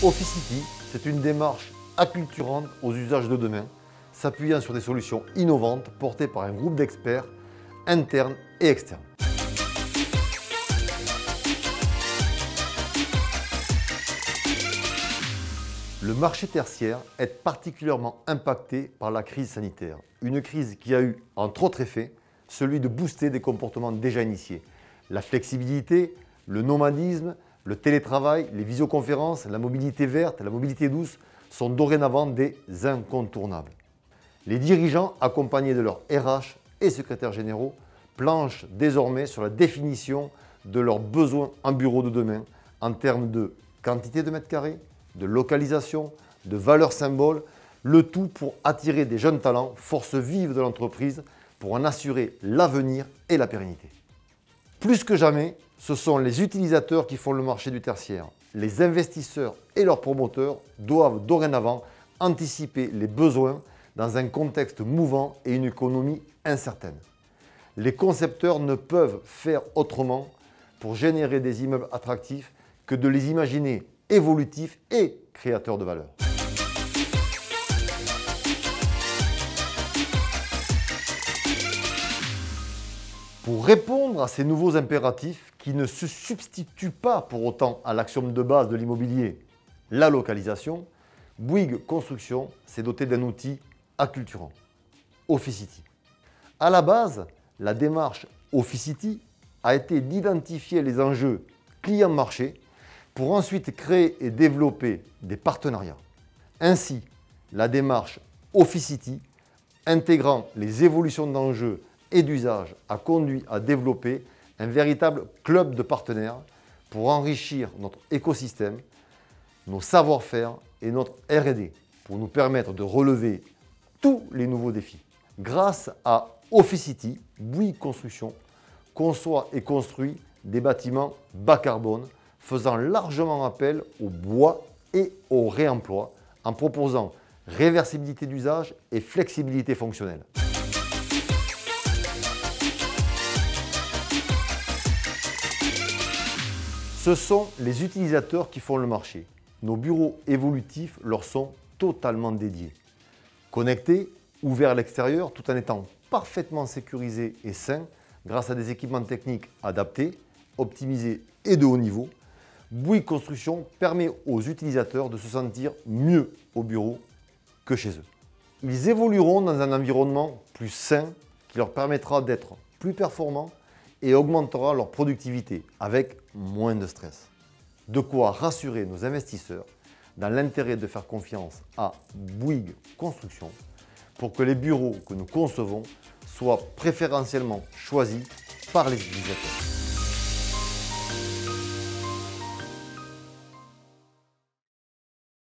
Officity, c'est une démarche acculturante aux usages de demain, s'appuyant sur des solutions innovantes portées par un groupe d'experts internes et externes. Le marché tertiaire est particulièrement impacté par la crise sanitaire. Une crise qui a eu, entre autres effets, celui de booster des comportements déjà initiés. La flexibilité, le nomadisme, le télétravail, les visioconférences, la mobilité verte, la mobilité douce sont dorénavant des incontournables. Les dirigeants, accompagnés de leurs RH et secrétaires généraux, planchent désormais sur la définition de leurs besoins en bureau de demain en termes de quantité de mètres carrés, de localisation, de valeurs symboles, le tout pour attirer des jeunes talents, force vive de l'entreprise, pour en assurer l'avenir et la pérennité. Plus que jamais, ce sont les utilisateurs qui font le marché du tertiaire. Les investisseurs et leurs promoteurs doivent dorénavant anticiper les besoins dans un contexte mouvant et une économie incertaine. Les concepteurs ne peuvent faire autrement pour générer des immeubles attractifs que de les imaginer évolutifs et créateurs de valeur. Pour répondre à ces nouveaux impératifs qui ne se substituent pas pour autant à l'axiome de base de l'immobilier, la localisation, Bouygues Construction s'est doté d'un outil acculturant, Officity. À la base, la démarche Officity a été d'identifier les enjeux client-marché pour ensuite créer et développer des partenariats. Ainsi, la démarche Officity, intégrant les évolutions d'enjeux et d'usage, a conduit à développer un véritable club de partenaires pour enrichir notre écosystème, nos savoir-faire et notre R&D, pour nous permettre de relever tous les nouveaux défis. Grâce à Officity, Bouygues Construction conçoit et construit des bâtiments bas carbone, faisant largement appel au bois et au réemploi, en proposant réversibilité d'usage et flexibilité fonctionnelle. Ce sont les utilisateurs qui font le marché. Nos bureaux évolutifs leur sont totalement dédiés. Connectés, ouverts à l'extérieur, tout en étant parfaitement sécurisés et sains, grâce à des équipements techniques adaptés, optimisés et de haut niveau, Bouygues Construction permet aux utilisateurs de se sentir mieux au bureau que chez eux. Ils évolueront dans un environnement plus sain qui leur permettra d'être plus performants et augmentera leur productivité avec moins de stress. De quoi rassurer nos investisseurs dans l'intérêt de faire confiance à Bouygues Construction pour que les bureaux que nous concevons soient préférentiellement choisis par les utilisateurs.